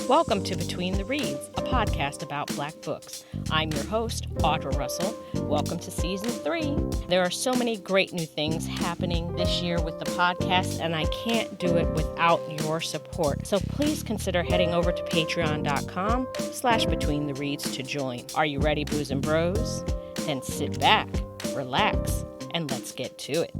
Welcome to Between the Reads, a podcast about Black books. I'm your host, Audra Russell. Welcome to Season 3. There are so many great new things happening this year with the podcast, and I can't do it without your support. So please consider heading over to patreon.com/betweenthereads to join. Are you ready, Booze and Bros? Then sit back, relax, and let's get to it.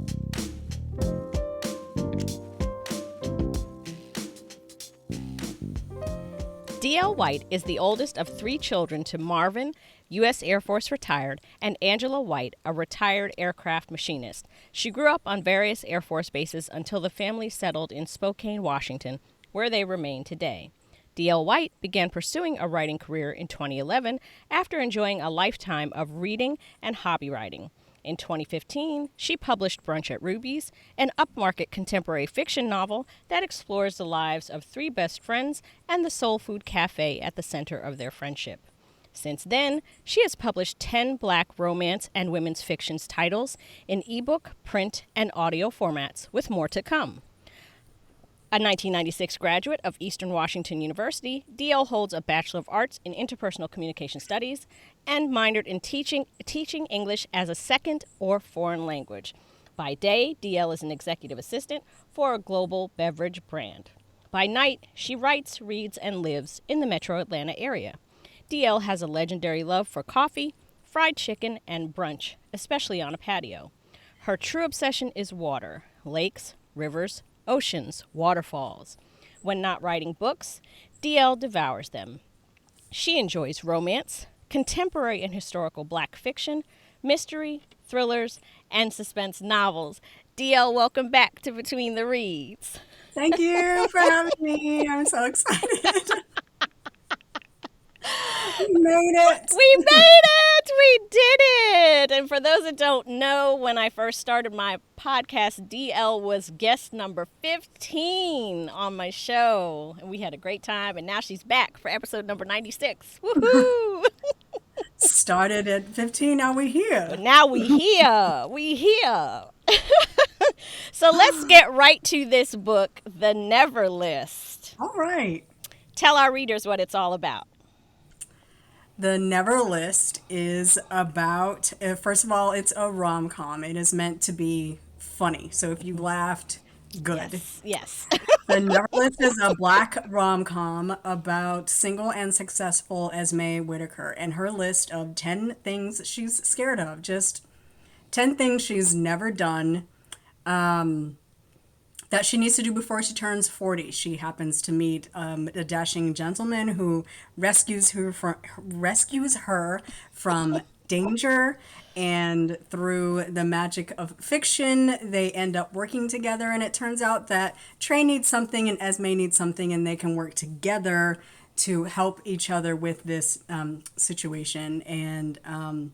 D.L. White is the oldest of 3 children to Marvin, U.S. Air Force retired, and Angela White, a retired aircraft machinist. She grew up on various Air Force bases until the family settled in Spokane, Washington, where they remain today. D.L. White began pursuing a writing career in 2011 after enjoying a lifetime of reading and hobby writing. In 2015, she published Brunch at Ruby's, an upmarket contemporary fiction novel that explores the lives of 3 best friends and the soul food cafe at the center of their friendship. Since then, she has published 10 Black romance and women's fictions titles in ebook, print, and audio formats, with more to come. A 1996 graduate of Eastern Washington University, D.L. holds a Bachelor of Arts in Interpersonal Communication Studies and minored in teaching English as a second or foreign language. By day, D.L. is an executive assistant for a global beverage brand. By night, she writes, reads, and lives in the metro Atlanta area. D.L. has a legendary love for coffee, fried chicken, and brunch, especially on a patio. Her true obsession is water, lakes, rivers, oceans, waterfalls. When not writing books, D.L. devours them. She enjoys romance, contemporary and historical Black fiction, mystery, thrillers, and suspense novels. D.L., welcome back to Between the Reads. Thank you for having me. I'm so excited. We made it. We made it! We did it! And for those that don't know, when I first started my podcast, DL was guest number 15 on my show. And we had a great time. And now she's back for episode number 96. Woohoo! Started at 15, now we here. Now we here. We here. So let's get right to this book, The Never List. All right. Tell our readers what it's all about. The Never List is about, first of all, it's a rom-com. It is meant to be funny. So if you laughed, good. Yes. The Never List is a Black rom-com about single and successful Esme Whitaker and her list of 10 things she's scared of. Just 10 things she's never done that she needs to do before she turns 40. She happens to meet a dashing gentleman who rescues her from danger, and through the magic of fiction, they end up working together, and it turns out that Trey needs something and Esme needs something, and they can work together to help each other with this situation. And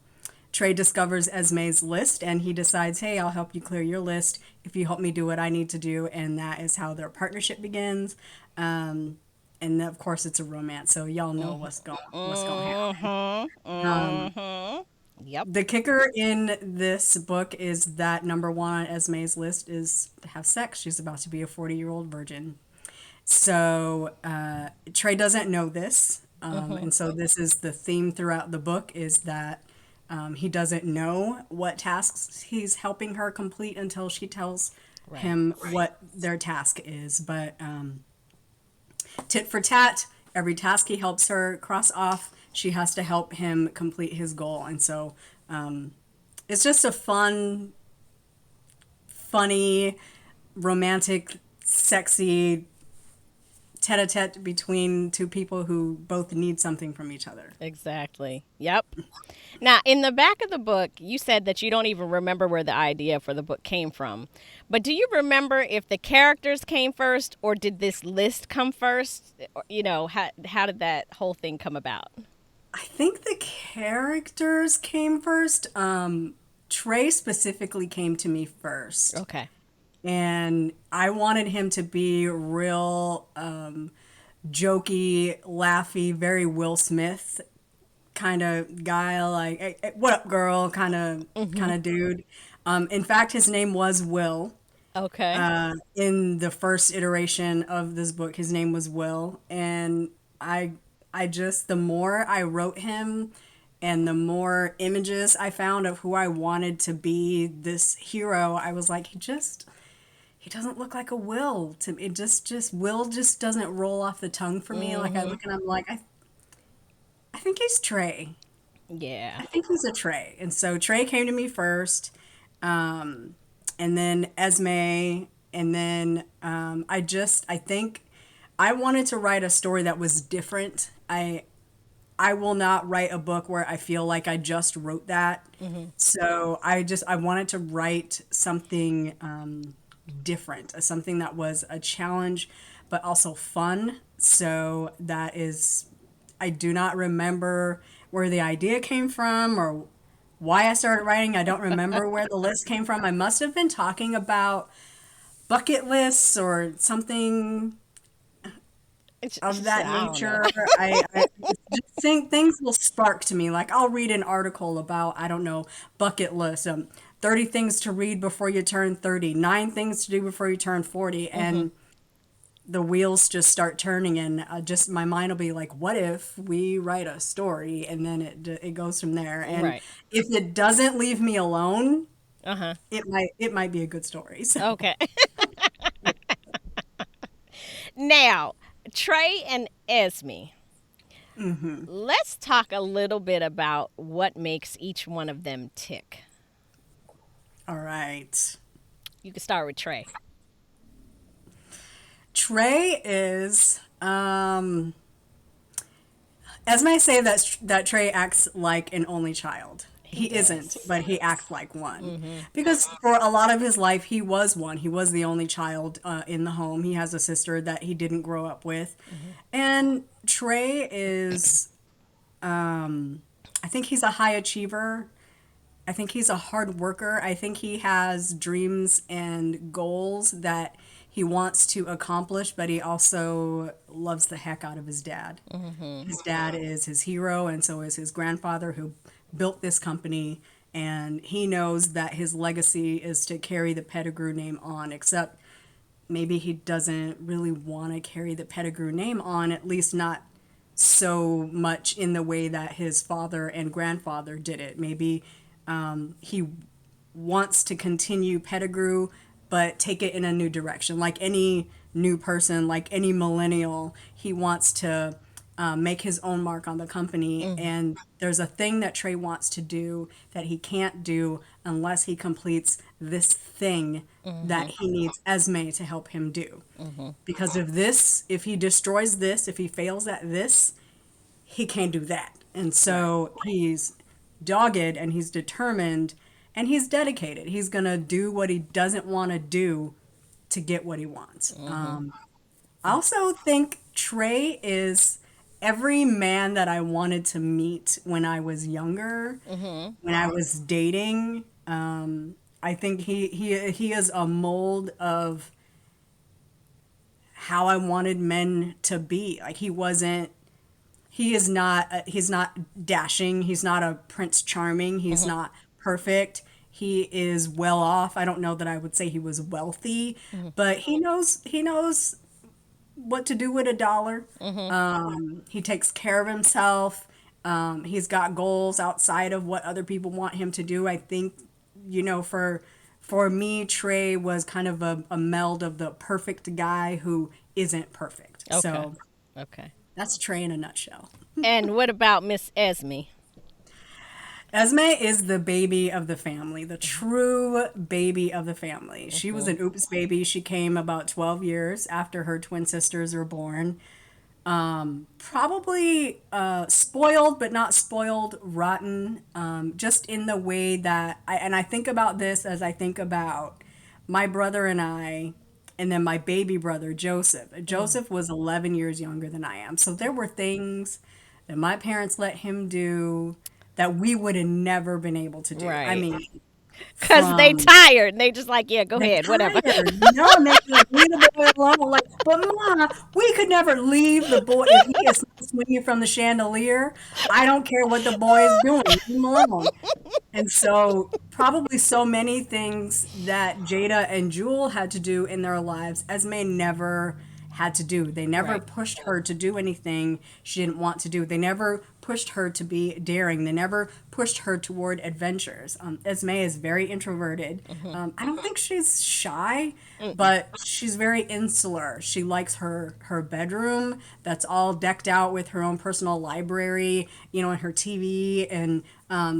Trey discovers Esme's list, and he decides, hey, I'll help you clear your list if you help me do what I need to do. And that is how their partnership begins. And of course, it's a romance, so y'all know what's going to happen. Yep. The kicker in this book is that number 1 on Esme's list is to have sex. She's about to be a 40-year-old virgin. So Trey doesn't know this. And so this is the theme throughout the book, is that he doesn't know what tasks he's helping her complete until she tells him what their task is. But tit for tat, every task he helps her cross off, she has to help him complete his goal. And so it's just a funny, romantic, sexy tete-a-tete between 2 people who both need something from each other. Exactly. Yep. Now, in the back of the book, you said that you don't even remember where the idea for the book came from. But do you remember if the characters came first, or did this list come first? You know, how did that whole thing come about? I think the characters came first. Trey specifically came to me first. Okay. And I wanted him to be real jokey, laughy, very Will Smith kind of guy, like, hey, what up, girl, kind of dude. In fact, his name was Will. Okay. In the first iteration of this book, his name was Will. And I I just the more I wrote him and the more images I found of who I wanted to be this hero, I was like, he doesn't look like a Will to me. It just Will just doesn't roll off the tongue for me. Like I Mm-hmm. look and I'm like, I think he's Trey. Yeah. I think he's a Trey. And so Trey came to me first, and then Esme, and then I think I wanted to write a story that was different. I will not write a book where I feel like I just wrote that. Mm-hmm. So I wanted to write something different, something that was a challenge, but also fun. So that is, I do not remember where the idea came from or why I started writing. I don't remember where the list came from. I must have been talking about bucket lists or something of that I don't know. nature. I just think things will spark to me. Like I'll read an article about, I don't know, bucket list, 30 things to read before you turn 30, 9 things to do before you turn 40. Mm-hmm. And the wheels just start turning and just my mind will be like, what if we write a story? And then it goes from there. And Right. if it doesn't leave me alone, Uh-huh. it might be a good story. So Okay. Now, Trey and Esme. Let's talk a little bit about what makes each one of them tick. all right. You can start with Trey. Trey is as may say that Trey acts like an only child. He He isn't, does. but he acts like one. Mm-hmm. Because for a lot of his life, he was one. He was the only child in the home. He has a sister that he didn't grow up with. Mm-hmm. And Trey is, I think he's a high achiever. I think he's a hard worker. I think he has dreams and goals that he wants to accomplish, but he also loves the heck out of his dad. Mm-hmm. His dad is his hero, and so is his grandfather who built this company. And he knows that his legacy is to carry the Pettigrew name on, except maybe he doesn't really want to carry the Pettigrew name on, at least not so much in the way that his father and grandfather did it. Maybe he wants to continue Pettigrew, but take it in a new direction. Like any new person, like any millennial, he wants to make his own mark on the company. Mm-hmm. And there's a thing that Trey wants to do that he can't do unless he completes this thing Mm-hmm. that he needs Esme to help him do. Mm-hmm. Because if he destroys this, if he fails at this, he can't do that. And Right. so he's dogged and he's determined and he's dedicated. He's going to do what he doesn't want to do to get what he wants. Mm-hmm. I also think Trey is every man that I wanted to meet when I was younger, Mm-hmm. when I was dating. I think he is a mold of how I wanted men to be. Like he's not dashing, he's not a Prince Charming, he's Mm-hmm. not perfect. He is well off. I don't know that I would say he was wealthy, Mm-hmm. but he knows what to do with a dollar. Mm-hmm. He takes care of himself. He's got goals outside of what other people want him to do. I think, for me, Trey was kind of a meld of the perfect guy who isn't perfect. Okay. So Okay. that's Trey in a nutshell. And what about Miss Esme? Esme is the baby of the family, the true baby of the family. She was Mm-hmm. an oops baby. She came about 12 years after her twin sisters were born. Probably spoiled, but not spoiled rotten. Just in the way that and I think about this as I think about my brother and I, and then my baby brother Joseph. Mm-hmm. Joseph was 11 years younger than I am, so there were things that my parents let him do that we would have never been able to do. I Right. mean, Cause they from tired. They just like, yeah, go they ahead, whatever. tired, and they like leave the boy alone. Like, but ma, we could never leave the boy if he is swinging from the chandelier. I don't care what the boy is doing, leave him alone. And so, probably so many things that Jada and Jewel had to do in their lives, Esme never had to do. They never Right. pushed her to do anything she didn't want to do. They never pushed her to be daring. They never pushed her toward adventures. Esme is very introverted. Mm-hmm. I don't think she's shy, Mm-mm. but she's very insular. She likes her bedroom that's all decked out with her own personal library, and her TV, and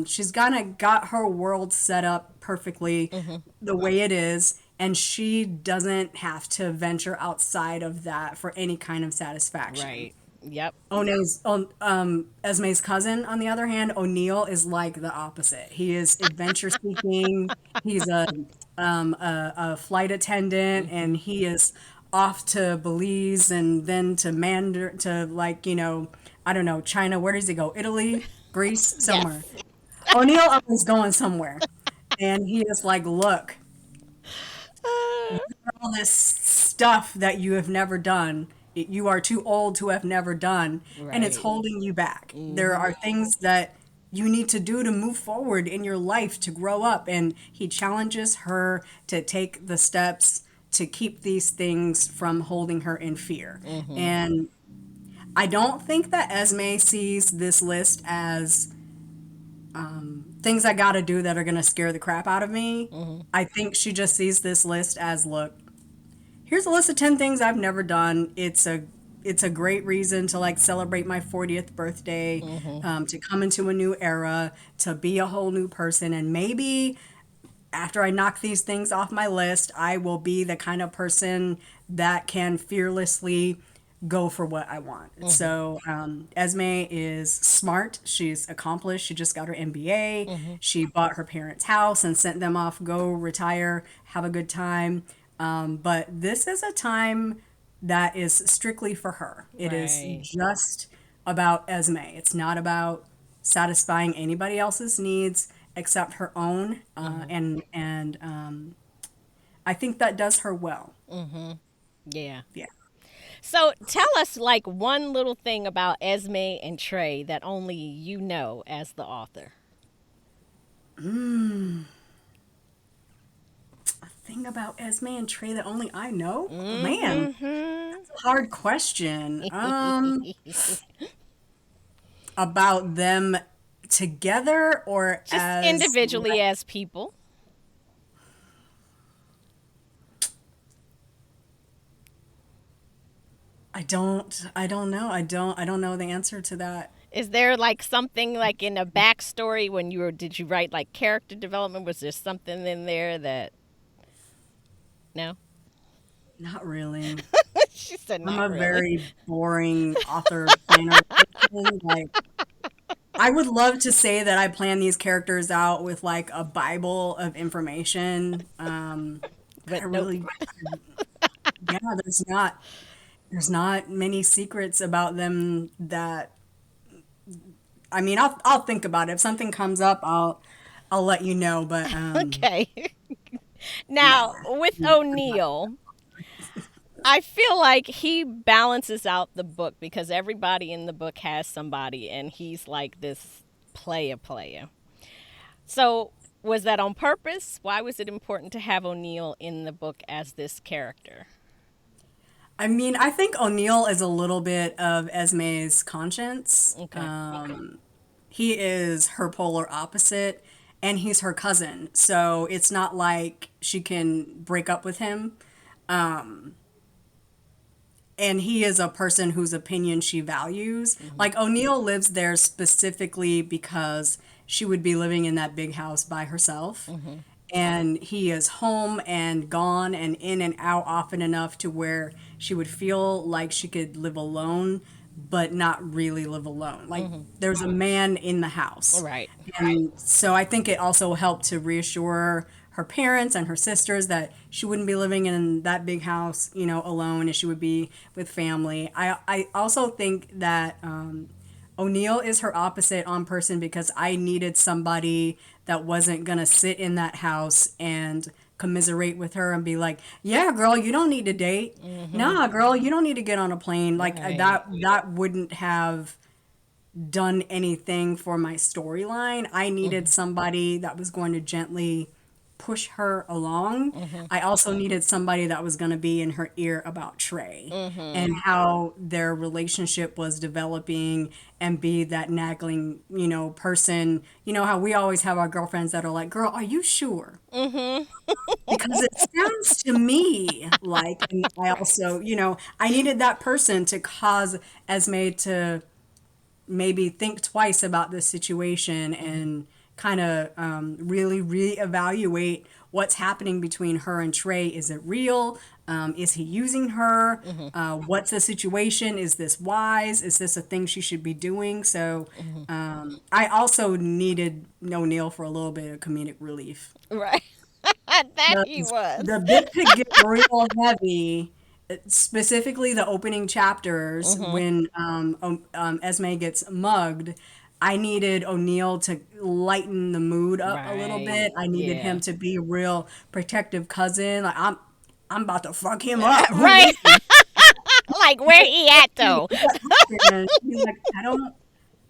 she's kind of got her world set up perfectly Mm-hmm. the way it is, and she doesn't have to venture outside of that for any kind of satisfaction. Right. Yep. Esme's cousin, on the other hand, O'Neill, is like the opposite. He is adventure seeking. He's a flight attendant, Mm-hmm. and he is off to Belize and then to to, like, I don't know, China. Where does he go? Italy, Greece, somewhere. Yes. O'Neill always going somewhere, and he is like, look, all this stuff that you have never done, you are too old to have never done, and it's Right. holding you back. There Mm-hmm. are things that you need to do to move forward in your life, to grow up, and he challenges her to take the steps to keep these things from holding her in fear. Mm-hmm. And I don't think that Esme sees this list as things I gotta do that are gonna scare the crap out of me. Mm-hmm. I think she just sees this list as, look, here's a list of 10 things I've never done. It's a great reason to, like, celebrate my 40th birthday, Mm-hmm. to come into a new era, to be a whole new person, and maybe after I knock these things off my list, I will be the kind of person that can fearlessly go for what I want. Mm-hmm. So, Esme is smart. She's accomplished. She just got her MBA. Mm-hmm. She bought her parents' house and sent them off, go retire, have a good time. But this is a time that is strictly for her. It is Right. just about Esme. It's not about satisfying anybody else's needs except her own. Mm-hmm. And I think that does her well. Mm-hmm. Yeah. Yeah. So tell us like one little thing about Esme and Trey that only you know as the author. Thing about Esme and Trey that only I know? Man, Mm-hmm. hard question. About them together or Just as, individually as people. I don't know. I don't know the answer to that. Is there like something like in a backstory when you were did you write like character development? Was there something in there that no? Not really. She said I'm not a really. very boring author planner person. Like, I would love to say that I plan these characters out with like a Bible of information. But I But nope. really, yeah, there's not many secrets about them that, I mean, I'll think about it. If something comes up, I'll let you know. But Okay. yeah. Now, with O'Neill, I feel like he balances out the book because everybody in the book has somebody and he's like this player. So, was that on purpose? Why was it important to have O'Neill in the book as this character? I mean, I think O'Neill is a little bit of Esme's conscience. Okay. He is her polar opposite, and he's her cousin. So it's not like she can break up with him. And he is a person whose opinion she values. Hmm. Like, O'Neill lives there specifically because she would be living in that big house by herself. Hmm. And he is home and gone and in and out often enough to where she would feel like she could live alone, but not really live alone. Like, Hmm. there's a man in the house. Right. And so I think it also helped to reassure her parents and her sisters that she wouldn't be living in that big house, alone, and she would be with family. I also think that O'Neill is her opposite on person because I needed somebody that wasn't gonna sit in that house and commiserate with her and be like, "Yeah, girl, you don't need to date. Hmm. Nah, girl, you don't need to get on a plane." Like, Right. that wouldn't have done anything for my storyline. I needed Hmm. somebody that was going to gently push her along. Mm-hmm. I also needed somebody that was going to be in her ear about Trey Mm-hmm. and how their relationship was developing and be that nagging, person. You know how we always have our girlfriends that are like, "Girl, are you sure?" Mm-hmm. Because it sounds to me like, and I also, I needed that person to cause Esme to maybe think twice about this situation and kind of really reevaluate what's happening between her and Trey. Is it real? Is he using her? Mm-hmm. What's the situation? Is this wise? Is this a thing she should be doing? So Mm-hmm. I also needed O'Neill for a little bit of comedic relief. Right. That he The was. bit could get real heavy, specifically the opening chapters Mm-hmm. when Esme gets mugged. I needed O'Neill to lighten the mood up a little Right. bit. I needed Yeah. him to be a real protective cousin. Like I'm about to fuck him up. Right. Listen, Like where he at though? what happened? He's like,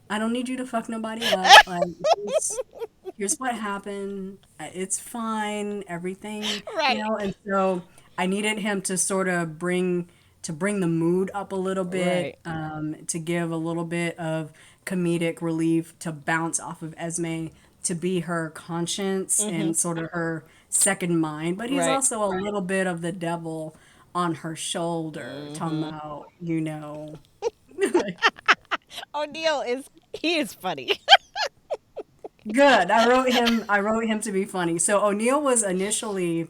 I don't need you to fuck nobody up. Like, here's what happened. It's fine. Everything, Right. and so I needed him to sort of bring the mood up a little bit, Right. to give a little bit of comedic relief to bounce off of Esme, to be her conscience Mm-hmm. and sort of her second mind. But he's Right. also a little bit of the devil on her shoulder, talking Mm-hmm. about, O'Neill is he is funny. Good. I wrote him to be funny. So O'Neill was initially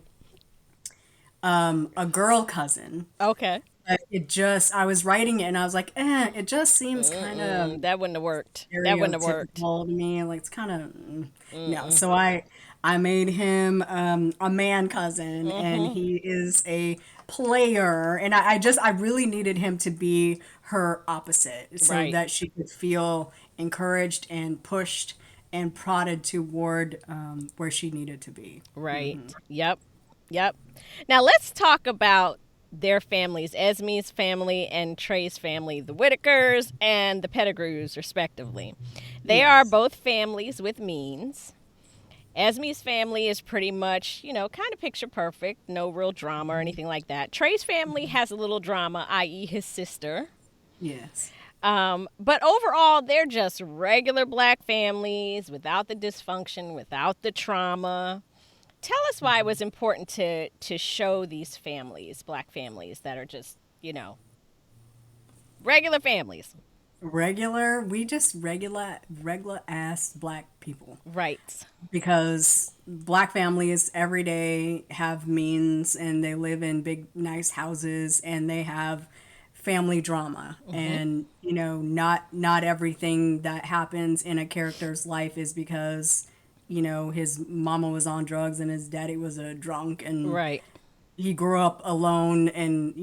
a girl cousin. Okay. But I was writing it and I was like, it just seems kind of Mm-mm. That wouldn't have worked. That wouldn't have worked. stereotypical to me. Like it's kind of no. Mm-mm. So I made him a man cousin, and Mm-hmm. he is a player, and I really needed him to be her opposite so Right. that she could feel encouraged and pushed and prodded toward where she needed to be. Right. Yep. Yep. Now let's talk about their families, Esme's family and Trey's family, the Whitakers and the Pettigrews, respectively. They are Yes. both families with means. Esme's family is pretty much, kind of picture perfect, no real drama or anything like that. Trey's family has a little drama, i.e., his sister. Yes. But overall, they're just regular black families without the dysfunction, without the trauma. Tell us why it was important to show these families, black families that are just, regular families. We just regular ass black people, Right. because black families every day have means and they live in big nice houses and they have family drama, Mhm. and not everything that happens in a character's life is because his mama was on drugs and his daddy was a drunk and Right. he grew up alone, and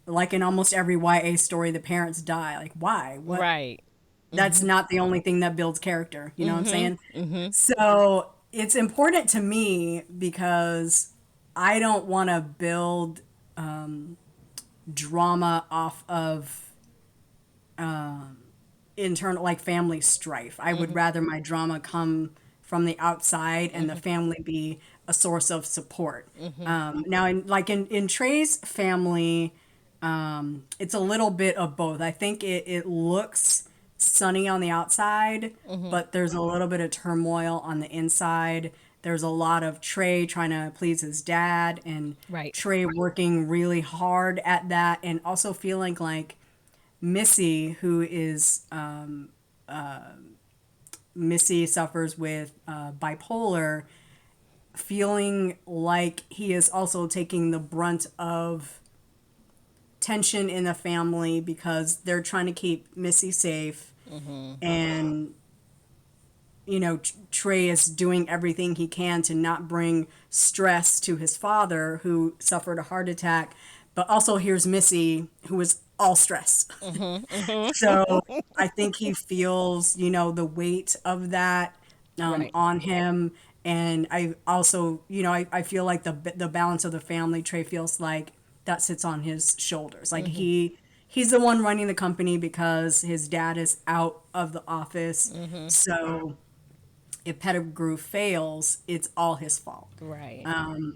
like in almost every YA story, the parents die. Like, why? What? Right. That's Mhm. not the only thing that builds character. You know what I'm Mhm. saying? Mhm. So it's important to me because I don't want to build drama off of internal, like, family strife. I would Mhm. rather my drama come from the outside and the Mhm. family be a source of support. Mhm. Now, in Trey's family, it's a little bit of both. I think it looks sunny on the outside, Mhm. but there's a little bit of turmoil on the inside. There's a lot of Trey trying to please his dad, and Right. Trey working really hard at that, and also feeling like Missy, who is Missy suffers with bipolar, feeling like he is also taking the brunt of tension in the family because they're trying to keep Missy safe, Mhm. and Trey is doing everything he can to not bring stress to his father, who suffered a heart attack, but also here's Missy, who is all stress. Mhm. Mhm. So I think he feels, the weight of that Right. on him. And I also, I feel like the balance of the family, Trey feels like that sits on his shoulders. Like Mhm. he's the one running the company because his dad is out of the office. Mhm. So if Pettigrew fails, it's all his fault. Right.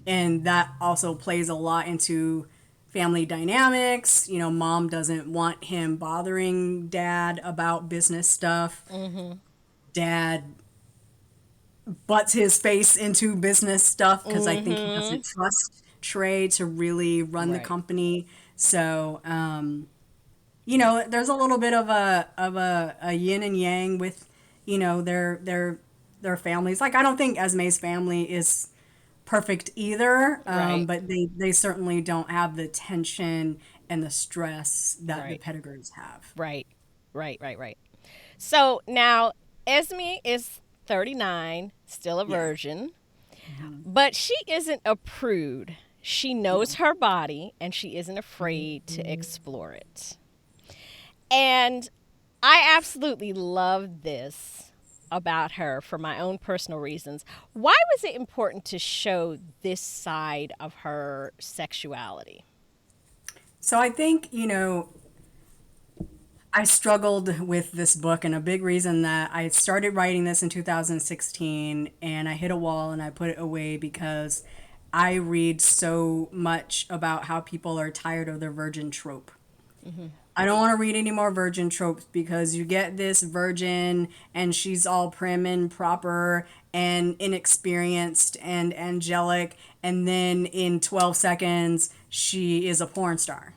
And that also plays a lot into family dynamics. You know, mom doesn't want him bothering dad about business stuff. Mm-hmm. Dad butts his face into business stuff because I think he Mm-hmm. doesn't trust Trey to really run the Right. company. So, you know, there's a little bit of a yin and yang with, you know, their families. Like I don't think Esme's family is perfect either, Right. but they certainly don't have the tension and the stress that the Right. Pettigrews have. Right. Right. Right. Right. So now Esme is 39, still a Yeah. virgin, Hmm. but she isn't a prude. She knows No. her body and she isn't afraid to explore it. And I absolutely love this about her for my own personal reasons. Why was it important to show this side of her sexuality? So I think, you know, I struggled with this book, and a big reason that I started writing this in 2016 and I hit a wall and I put it away because I read so much about how people are tired of their virgin trope. Hmm. I don't want to read any more virgin tropes because you get this virgin and she's all prim and proper and inexperienced and angelic, and then in 12 seconds, she is a porn star.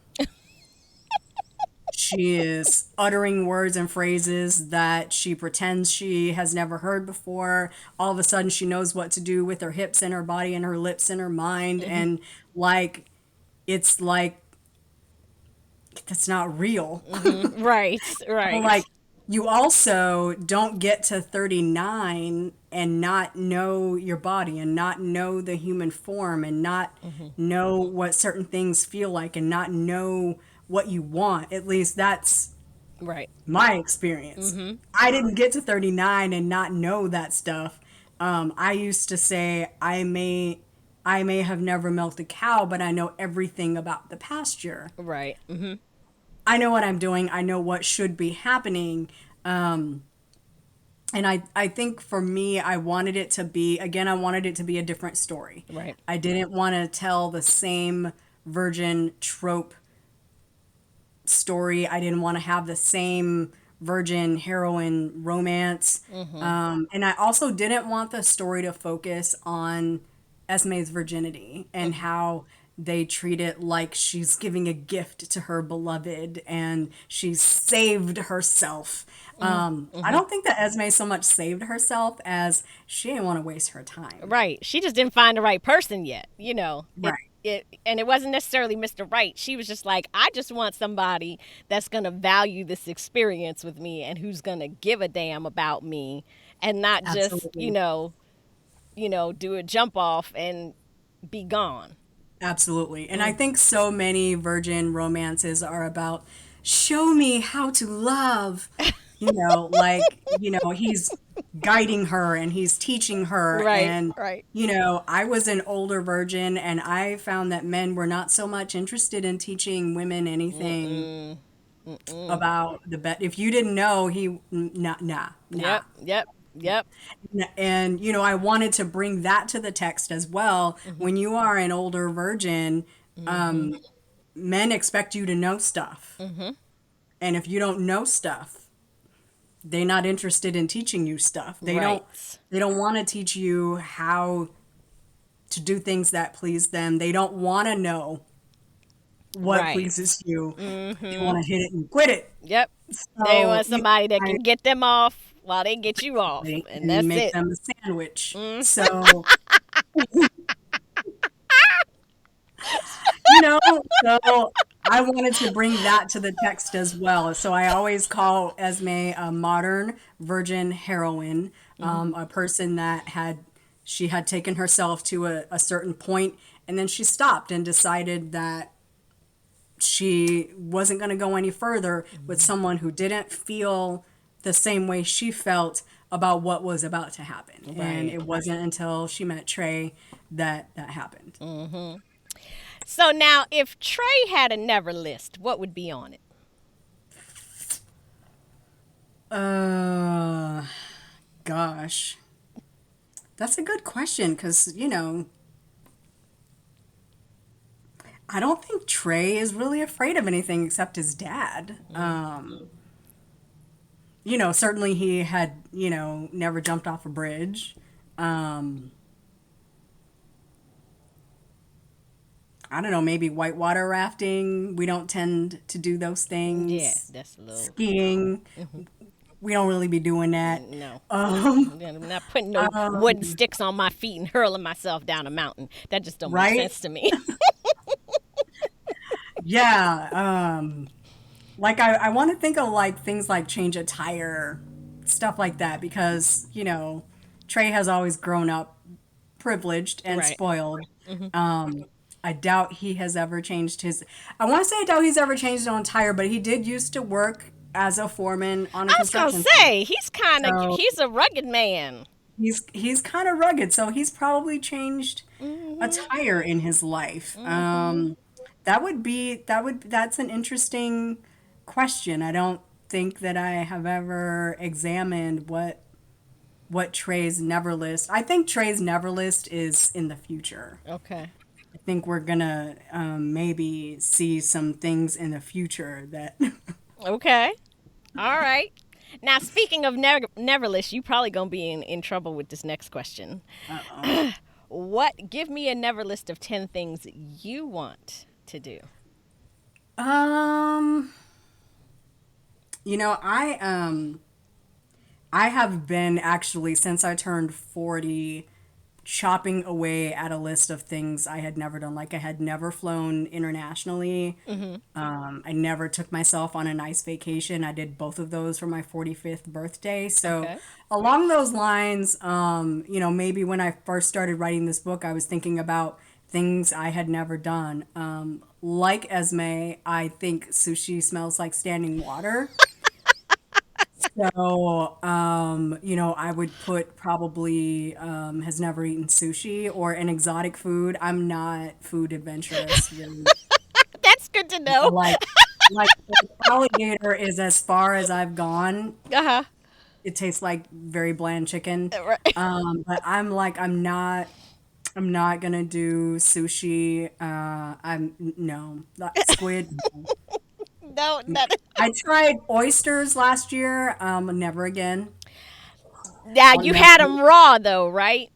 She is uttering words and phrases that she pretends she has never heard before. All of a sudden, she knows what to do with her hips and her body and her lips and her mind. Hmm. And like, it's like, that's not real. Hmm. Right, But right. like, you also don't get to 39 and not know your body and not know the human form and not Hmm. know what certain things feel like and not know what you want. At least that's Right. my experience. Hmm. I didn't get to 39 and not know that stuff. I used to say I may have never milked a cow, but I know everything about the pasture. Right. Hmm. I know what I'm doing. I know what should be happening. And I think for me, I wanted it to be, again, I wanted it to be a different story. Right. I didn't want to tell the same virgin trope story. I didn't want to have the same virgin heroine romance. Hmm. And I also didn't want the story to focus on Esme's virginity and Hmm. how they treat it like she's giving a gift to her beloved and she's saved herself. Hmm. I Hmm. don't think that Esme so much saved herself as she didn't want to waste her time. Right. She just didn't find the right person yet. Right. And it wasn't necessarily Mr. Right. She was just like, I just want somebody that's going to value this experience with me and who's going to give a damn about me and not just, Absolutely. do a jump off and be gone. Absolutely. And I Mm. think so many virgin romances are about show me how to love. You know, like, you know, he's guiding her and he's teaching her. Right, And, right. you know, I was an older virgin and I found that men were not so much interested in teaching women anything Mm-mm. Mm-mm. about the bet. If you didn't know, nah. Yep, yep, yep. And, you know, I wanted to bring that to the text as well. Hmm. When you are an older virgin, Hmm. men expect you to know stuff. Hmm. And if you don't know stuff, they're not interested in teaching you stuff. Right. They don't want to teach you how to do things that please them. They don't want to know what Right. pleases you. They Hmm. want to hit it and quit it. Yep. They So, want you somebody that know, can get them off while they get you off, and and that's make it. them a sandwich. Mm. So, you know, so I wanted to bring that to the text as well. So I always call Esme a modern virgin heroine, Hmm. a person that she had taken herself to a certain point and then she stopped and decided that she wasn't going to go any further with someone who didn't feel the same way she felt about what was about to happen. And Right. it wasn't until she met Trey that that happened. Hmm. So now, if Trey had a never list, what would be on it? Uh, gosh. That's a good question because, I don't think Trey is really afraid of anything except his dad. Certainly he had, never jumped off a bridge. Um, I don't know, maybe whitewater rafting. We don't tend to do those Yeah, things. that's a little. Skiing, we don't really be doing that. No. Um, I'm not putting no wooden sticks on my feet and hurling myself down a mountain. That just don't make right? sense to me. Yeah. Like I want to think of like things like change a tire, stuff like that, because, Trey has always grown up privileged and Right. spoiled. I doubt he has ever changed his. I want to say I doubt he's ever changed his own tire, but he did used to work as a foreman on a I was gonna construction site. say So he's a rugged man. he's kind of rugged. So he's probably changed a Hmm. tire in his life. Hmm. That's an interesting question. I don't think that I have ever examined what Trey's never list. I think Trey's never list is in the future. Okay. I think we're gonna maybe see some things in the future that. Okay. All right. Now, speaking of Neverlist, you probably gonna be in trouble with this next question. Uh-oh. What? Give me a never list of 10 things you want to do. Um, I have been actually since I turned 40 chopping away at a list of things I had never done. Like I had never flown internationally. Hmm. I never took myself on a nice vacation. I did both of those for my 45th birthday. So Okay. along those lines, maybe when I first started writing this book, I was thinking about things I had never done. Like Esme, I think sushi smells like standing water. So, I would put probably has never eaten sushi or an exotic food. I'm not food adventurous, really. That's good to know. Like, like alligator is as far as I've gone. Uh huh. It tastes like very bland chicken. Right. But I'm not gonna do sushi. I'm no not squid. No. No, no. I tried oysters last year. Never again. Now I'll you never. had them raw though, right?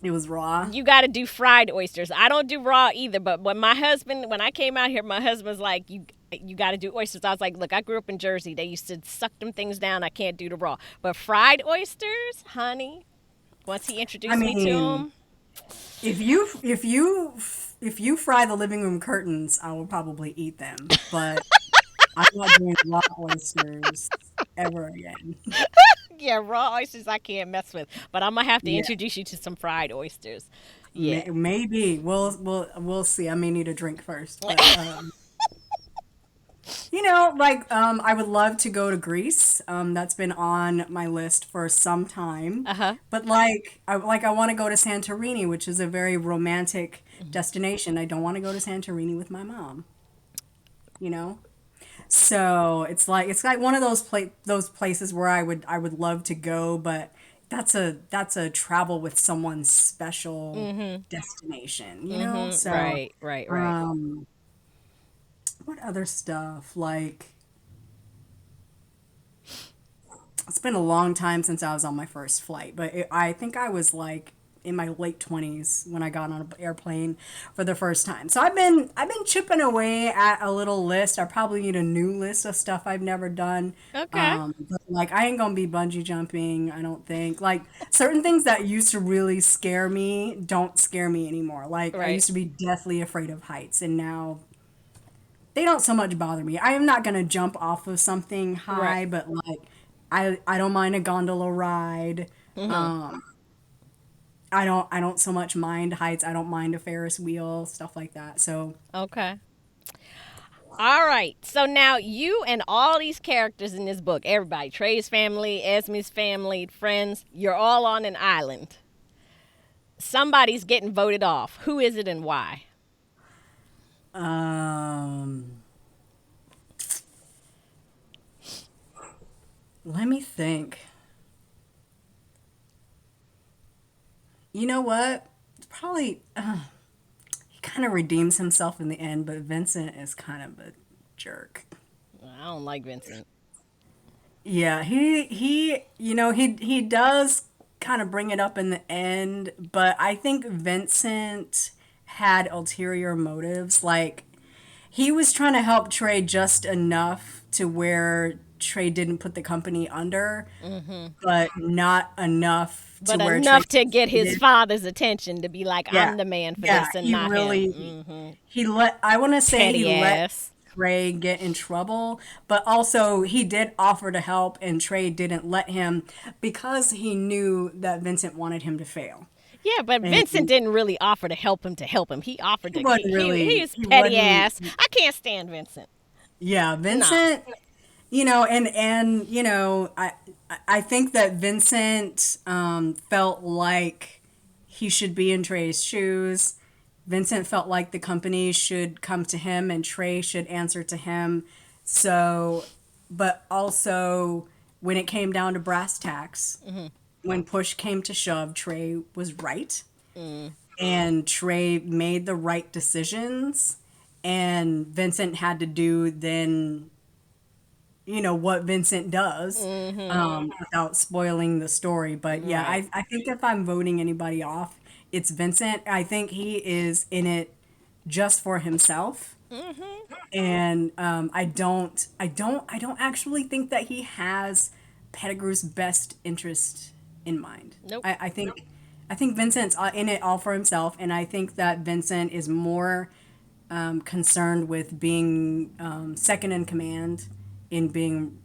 It was raw. You got to do fried oysters. I don't do raw either. But when I came out here, my husband was like, you got to do oysters. I was like, look, I grew up in Jersey. They used to suck them things down. I can't do the raw. But fried oysters, honey. Once he I introduced me to mean, them, if you fry the living room curtains, I will probably eat them. But I'm not doing raw oysters ever again. yeah, raw oysters I can't mess with. But I'm gonna have to Yeah, introduce you to some fried oysters. Yeah. maybe we'll see. I may need a drink first, but I would love to go to Greece. That's been on my list for some time. Uh huh. But I want to go to Santorini, which is a very romantic destination. I don't want to go to Santorini with my mom, you know? So it's like one of those places where I would love to go, but that's a travel with someone special Mhm. destination, you know? Mhm. So Right. Right. Right. um what other stuff? Like it's been a long time since I was on my first flight, but I think I was like in my late 20s when I got on an airplane for the first time. So I've been chipping away at a little list. I probably need a new list of stuff I've never done. Okay. But like I ain't gonna be bungee jumping, I don't think. Like certain things that used to really scare me don't scare me anymore. Like I Right. used to be deathly afraid of heights and now they don't so much bother me. I am not gonna jump off of something Right. high, but like I don't mind a gondola ride. Mhm. Um, I don't so much mind heights. I don't mind a Ferris wheel, stuff like that. So Okay. All right. So now you and all these characters in this book, everybody, Trey's family, Esme's family, friends, you're all on an island. Somebody's getting voted off. Who is it and why? um, let me think. You know what? Probably he kind of redeems himself in the end, but Vincent is kind of a jerk. I don't like Vincent. Yeah, he does kind of bring it up in the end, but I think Vincent had ulterior motives. Like he was trying to help Trey just enough to where Trey didn't put the company under, but not enough to But where Trey enough to get his succeeded. father's attention to be like, Yeah, I'm the man for yeah, this and he not him. really he let I want to say he Petty let ass. Trey get in trouble, but also he did offer to help, and Trey didn't let him because he knew that Vincent wanted him to fail. Yeah, but And Vincent didn't really offer to help him to help him. He offered he to. wasn't really, He's he petty wasn't, ass. I can't stand Vincent. yeah, No. Vincent, I think that Vincent felt like he should be in Trey's shoes. Vincent felt like the company should come to him and Trey should answer to him. So, but also when it came down to brass tacks, when push came to shove, Trey was right. And Trey made the right decisions. And Vincent had to do then, what Vincent does, without spoiling the story. But yeah, Right. I think if I'm voting anybody off, it's Vincent. I think he is in it just for himself. And I don't actually think that he has Pettigrew's best interest in mind. Nope. I think Vincent's in it all for himself, and I think that Vincent is more concerned with being second in command, in being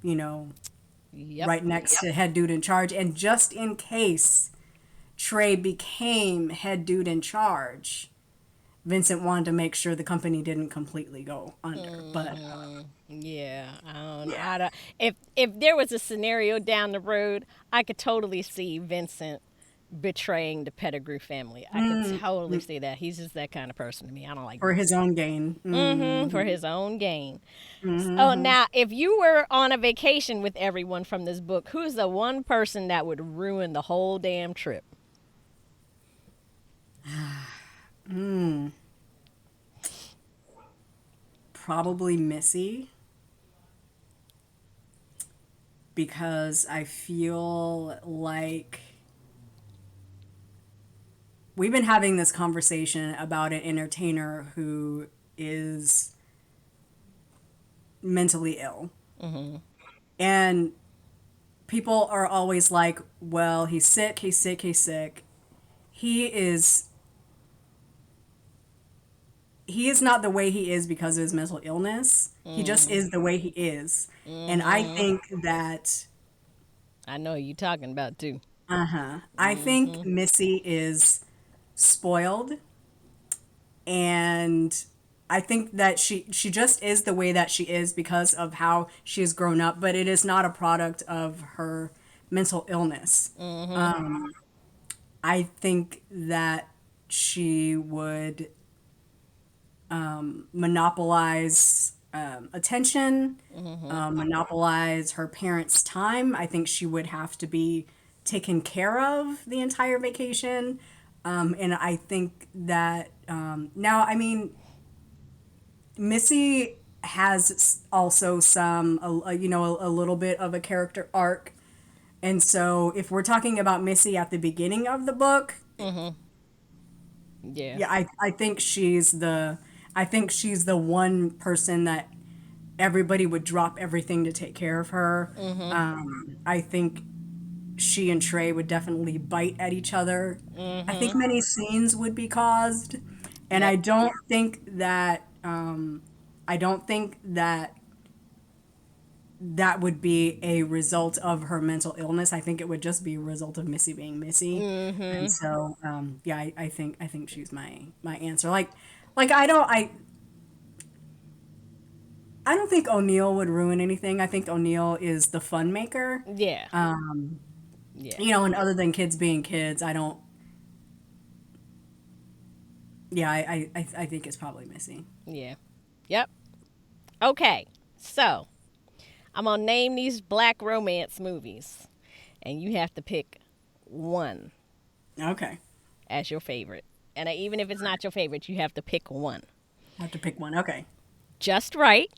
Yep. right next to head dude in charge, and just in case Trey became head dude in charge, Vincent wanted to make sure the company didn't completely go under. But Yeah. I don't. yeah. I don't. If there was a scenario down the road, I could totally see Vincent betraying the Pettigrew family. I could totally see that. He's just that kind of person to me. I don't like For his Vincent. own gain. For his own gain. Oh, Mm-hmm. now, if you were on a vacation with everyone from this book, who's the one person that would ruin the whole damn trip? Probably Missy, because I feel like we've been having this conversation about an entertainer who is mentally ill. And people are always like, well, he's sick, he's sick, he's sick. He is he is not the way he is because of his mental illness. He just is the way he is. And I think that I know who you talking about too. I think Missy is spoiled, and I think that she just is the way that she is because of how she has grown up, but it is not a product of her mental illness. I think that she would monopolize attention, monopolize her parents' time. I think she would have to be taken care of the entire vacation. And I think that now, I mean, Missy has also some, a little bit of a character arc. And so if we're talking about Missy at the beginning of the book, Yeah. yeah, I think she's the one person that everybody would drop everything to take care of her. I think she and Trey would definitely bite at each other. I think many scenes would be caused, and Yep. I don't think that that would be a result of her mental illness. I think it would just be a result of Missy being Missy. And so, yeah, I think she's my answer. Like I don't think O'Neill would ruin anything. I think O'Neill is the fun maker. Yeah. Yeah. And other than kids being kids, I don't. Yeah, I think it's probably Missy. Yeah. Yep. Okay. So I'm gonna name these black romance movies, and you have to pick one. Okay. as your favorite. And even if it's not your favorite, you have to pick one. I have to pick one. Okay. Just Right,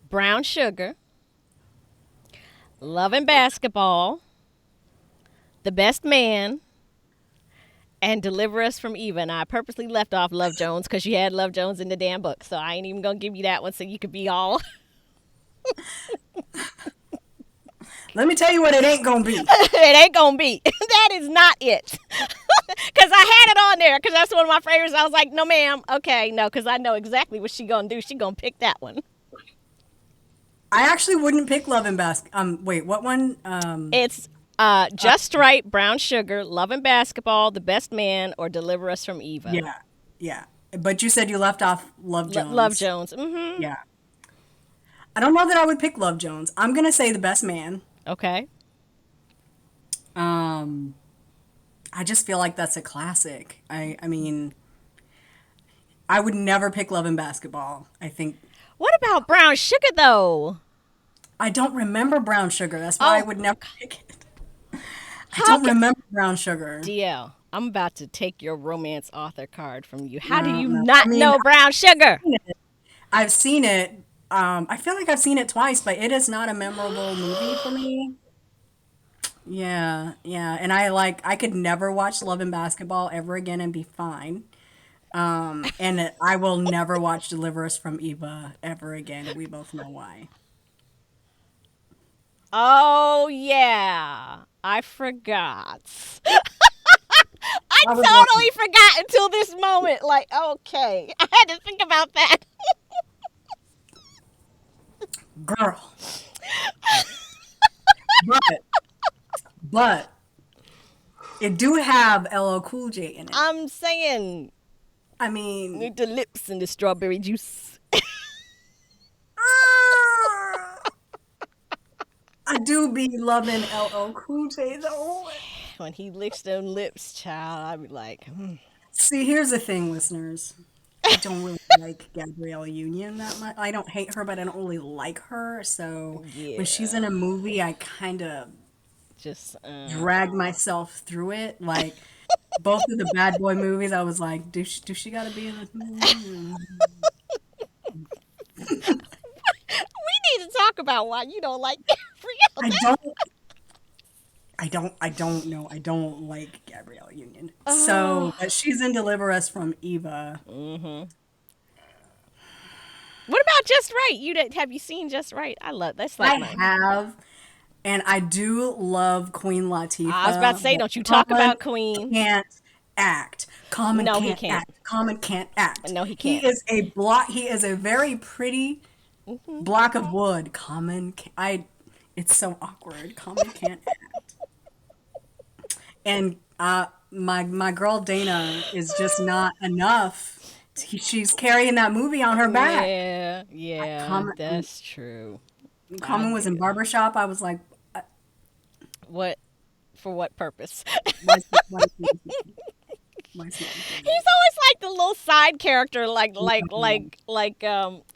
Brown Sugar, Love and Basketball, The Best Man, and Deliver Us from Eva. And I purposely left off Love Jones because you had Love Jones in the damn book. So I ain't even going to give you that one so you could be all. Let me tell you what it ain't gonna be. It ain't going to be. That is not it. Because I had it on there because that's one of my favorites. I was like, no, ma'am. Okay, no, because I know exactly what she going to do. She going to pick that one. I actually wouldn't pick Love and Basket. Wait, what one? It's Just Right, Brown Sugar, Love and Basketball, The Best Man, or Deliver Us from Eva. Yeah, yeah. But you said you left off Love Love Jones. Jones. Yeah. I don't know that I would pick Love Jones. I'm gonna say The Best Man. Okay. Um, I just feel like that's a classic. I mean, I would never pick Love and Basketball. I think What about Brown Sugar, though? I don't remember Brown Sugar. That's why I Oh, would never pick it. I how don't can. remember Brown Sugar. DL, I'm about to take your romance author card from you. How do No, you no. I not mean, know Brown Sugar? I've seen it. I feel like I've seen it twice, but it is not a memorable movie for me. Yeah, yeah. And I could never watch Love and Basketball ever again and be fine. And I will never watch Deliver Us from Eva ever again, and we both know why. Oh, yeah. I forgot. I I was watching totally forgot until this moment. Like, okay. I had to think about that. Girl, but but it do have LL Cool J in it. I'm saying I mean, the lips and the strawberry juice. I do be loving LL Cool J though. When he licks them lips, child, I'd be like, See, here's the thing, listeners. I don't really like Gabrielle Union that much. I don't hate her, but I don't really like her. So when she's in yeah, a movie, I kind of just, drag myself through it. Like both of the Bad Boy movies, I was like, do she got to be in this movie? we need to talk about why you don't like I Gabrielle. don't, I don't know. I don't like Gabrielle Union. So, but she's in Deliver Us from Eva. What about Just Right? Have you seen Just Right? I love that's like I my. have, and I do love Queen I was about to Latifah, say, but don't you talk Common about Queen? can't act. Common No, he can't can't. act. Common can't act. No, he He can't. is a block. He is a very pretty block of wood. It's so awkward. Common can't act. And my girl Dana is just not enough. She's carrying that movie on her back. Yeah, yeah, Common, that's true. I Common was in do. barbershop. I was like, What for? What purpose? why is he on He's TV? always like the little side character, No.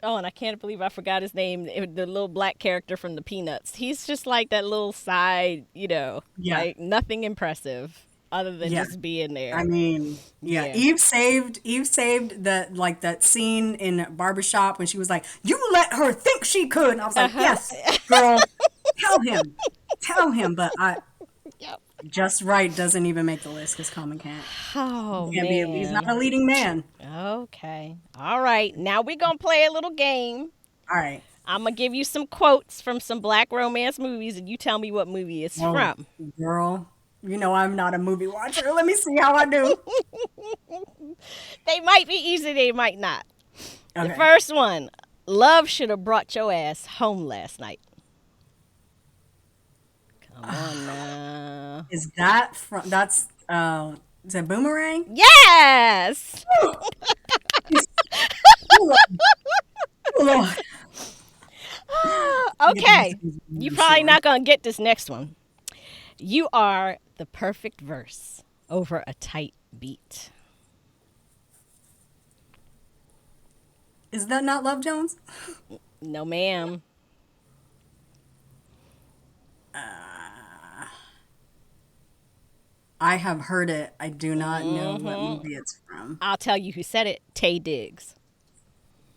oh, and I can't believe I forgot his name. The little black character from the Peanuts. He's just like that little side, Yeah, like nothing impressive other than yeah. just being I there. mean, yeah. Yeah. Eve saved that scene in barbershop when she was like, "You let her think she could." And I was Uh like, huh. "Yes, girl, tell him, tell him." But I Yep. just right doesn't even make the list because Common can't. He Oh can't be. He's not man. a leading man. Okay. All right. Now we're gonna play a little game. All right. I'm gonna give you some quotes from some black romance movies, and you tell me what movie it's Oh, from. girl, you know I'm not a movie watcher. Let me see how I do. They might be easy, they might not. The Okay. first one, love should have brought your ass home last night. Come on now. Is that from? That's is it Boomerang? Yes. Oh, Lord. Get these Okay. things You moving probably short. not gonna get this next one. You are the perfect verse over a tight beat. Is that not Love Jones? No, ma'am. I have heard it. I do not know what movie it's from. I'll tell you who said it. Tay Diggs.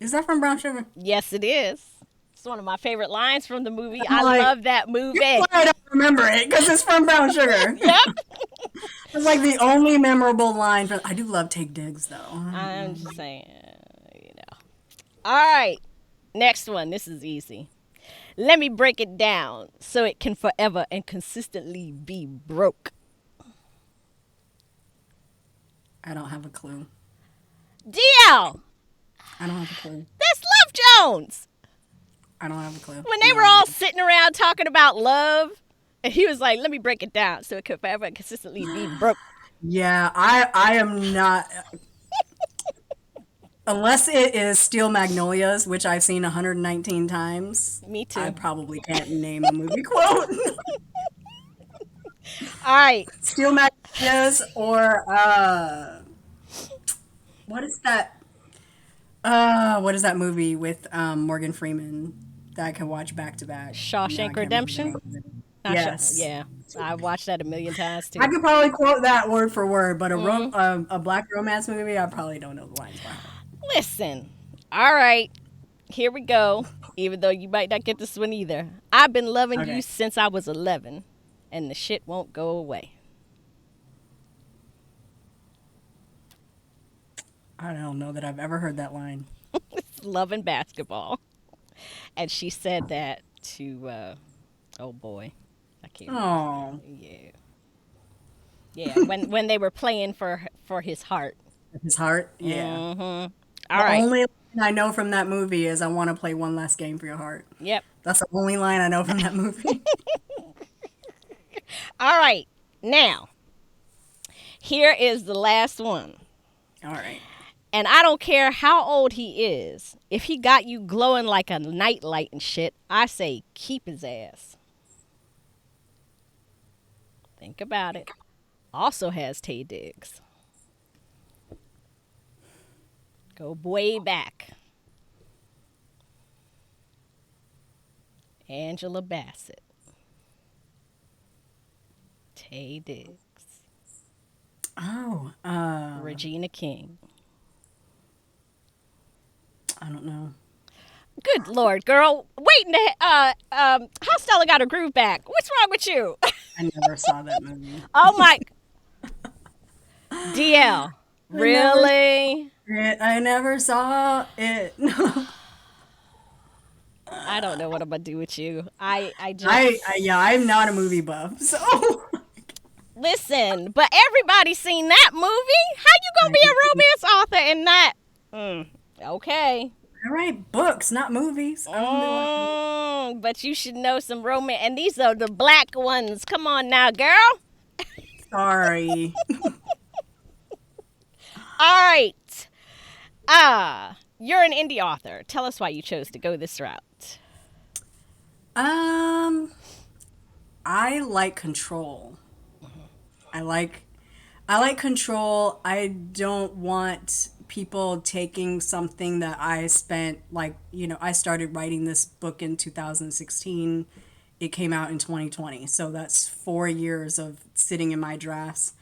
Is that from Brown Sugar? Yes, it is. It's one of my favorite lines from the movie. I'm I like, love that that's movie. why I don't remember it because it's from Brown Sugar. Yep. It's like the only memorable line from. I do love Take Digs though. I'm just saying, you know. All right. Next one. This is easy. Let me break it down so it can forever and consistently be broke. I don't have a clue. DL. I don't have a clue. That's Love Jones. I don't have a clue. When they No were all idea. sitting around talking about love, and he was like, let me break it down so it could forever and consistently be broke. Yeah, I am not. Unless it is Steel Magnolias, which I've seen 119 times, Me I too. probably can't name a movie quote. All right. Steel Magnolias or what is that? What is that movie with Morgan Freeman that I can watch back to back? No, I Shawshank can't remember the Redemption. name of it. Yes. Yeah. I watched that a million times I too. could probably quote that word for word, but Mm. a black romance movie, I probably don't know the lines by heart. Listen. All right. Here we go. Even though you might not get this one either. I've been loving you Okay. since I was 11, and the shit won't go away. I don't know that I've ever heard that line. It's love and basketball. And she said that to, oh boy. I can't remember. Oh, Yeah. Yeah. When they were playing for his heart. his heart. Yeah. Mm-hmm. All The right. only line I know from that movie is "I want to play one last game for your heart." Yep. That's the only line I know from that movie. All right. Now, here is the last one. All right. And I don't care how old he is. If he got you glowing like a nightlight and shit, I say keep his ass. Think about it. Also has Tay Diggs. Go way back. Angela Bassett. Tay Diggs. Oh, Regina King. I don't know. Good Lord, girl. Wait in the how Stella got her groove back? What's wrong with you? I never saw that movie. Oh my DL. I never, Really? I never saw it. No. I don't know what I'm gonna do with you. I I just yeah, I'm not a movie buff, so listen, but everybody's seen that movie. How you gonna I, be a romance author and not? Okay. I write books, not movies. I don't do like. But you should know some romance, and these are the black ones. Come on now, girl. Sorry. All right. You're an indie author. Tell us why you chose to go this route. Um, I like control. I like I like control. I don't want people taking something that I spent like, I started writing this book in 2016. It came out in 2020. So that's 4 years of sitting in my drafts.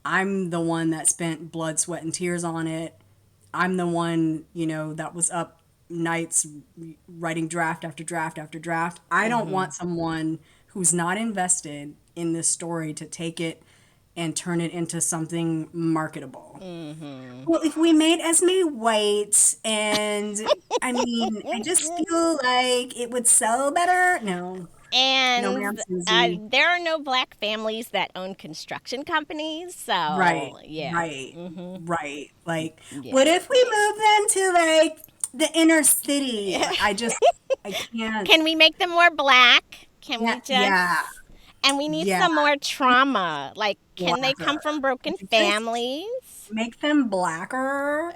I'm the one that spent blood, sweat, and tears on it. I'm the one, that was up nights writing draft after draft after draft. I don't want someone who's not invested in this story to take it and turn it into something marketable. Well, if we made Esme white, and I mean, I just feel like it would sell better. No, no, ma'am, And Susie. there are no black families that own construction companies. Right, So, yeah. right, right. Like, Yeah. what if we move them to like the inner city? I can't. Can we make them more black? Can Yeah, we just. yeah, And we need yeah. some more trauma. Like, can they come Blacker. from broken Just families? make them blacker.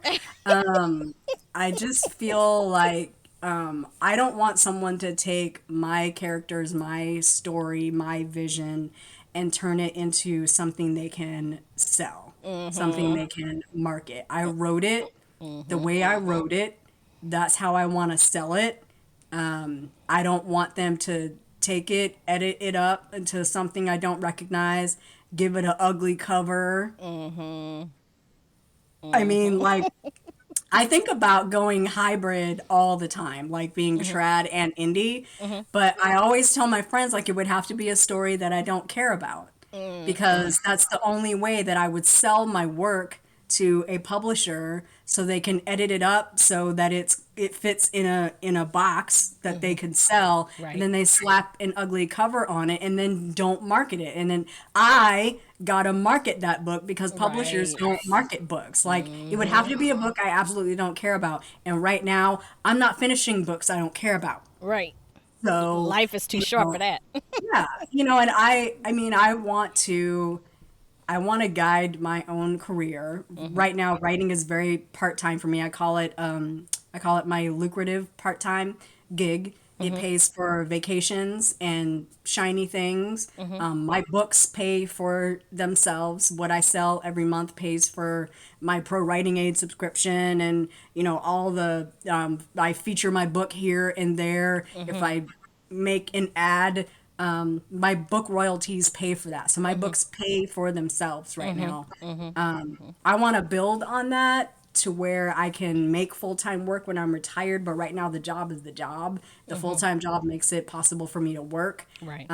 Um, I just feel like I don't want someone to take my characters, my story, my vision, and turn it into something they can sell, something they can market. I wrote it the way I wrote it. That's how I want to sell it. I don't want them to take it, edit it up into something I don't recognize, give it an ugly cover. Mm-hmm. I mean, Mm-hmm. like, I think about going hybrid all the time, like being Mm-hmm. trad and indie, Mm-hmm. but I always tell my friends like it would have to be a story that I don't care about Mm-hmm. because that's the only way that I would sell my work to a publisher so they can edit it up so that it fits in a box that they Mm-hmm. can sell, and Right. then they slap an ugly cover on it and then don't market it, and then I gotta market that book because publishers Right. don't market books. Like, it would have Mm-hmm. to be a book I absolutely don't care about, and right now I'm not finishing books I don't care about. Right. So, Life is too you short for know, that. yeah, and I mean, I want to guide my own career. Mm-hmm. Right now, writing is very part-time for me. I call it my lucrative part-time gig. It Mm-hmm. pays for vacations and shiny things. Mm-hmm. My books pay for themselves. What I sell every month pays for my pro writing aid subscription, and all the I feature my book here and there. If Mm-hmm. I make an ad, my book royalties pay for that. So my Mm-hmm. books pay for themselves right Mm-hmm. now. Mm-hmm. I want to build on that to where I can make full-time work when I'm retired, but right now the job is the job. The Mm-hmm. full-time job makes it possible for me to work. Right.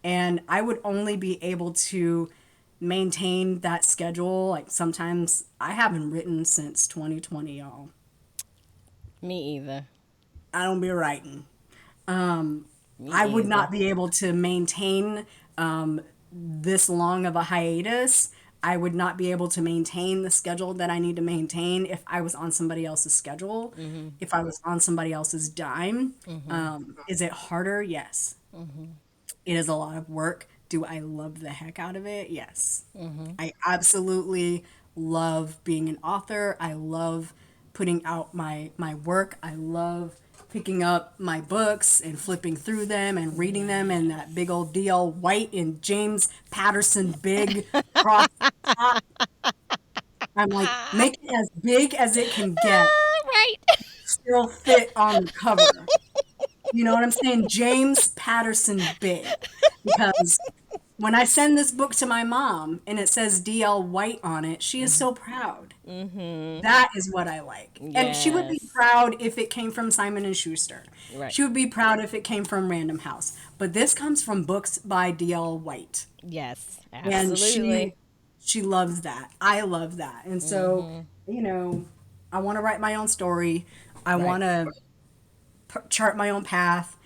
And I would only be able to maintain that schedule. Like, sometimes I haven't written since 2020, y'all. Me either. I don't be writing. Me I would either. not be able to maintain this long of a hiatus. I would not be able to maintain the schedule that I need to maintain if I was on somebody else's schedule, Mm-hmm. if I was on somebody else's dime. Mm-hmm. Is it harder? Yes. Mm-hmm. It is a lot of work. Do I love the heck out of it? Yes. Mm-hmm. I absolutely love being an author. I love putting out my work. I love picking up my books and flipping through them and reading them, and that big old DL White and James Patterson big cross top. I'm like, make it as big as it can get, Right. still fit on the cover. You know what I'm saying? James Patterson big. Because when I send this book to my mom and it says DL White on it, she is Mm-hmm. so proud. Mm-hmm. That is what I like. And she would be Yes. proud if it came from Simon and Schuster. Right. She would be proud if it came from Random House. But this comes from books by DL White. Yes. And Absolutely. she loves that. I love that. And so, Mm-hmm. you know, I want to write my own story. I Right. want to chart my own path.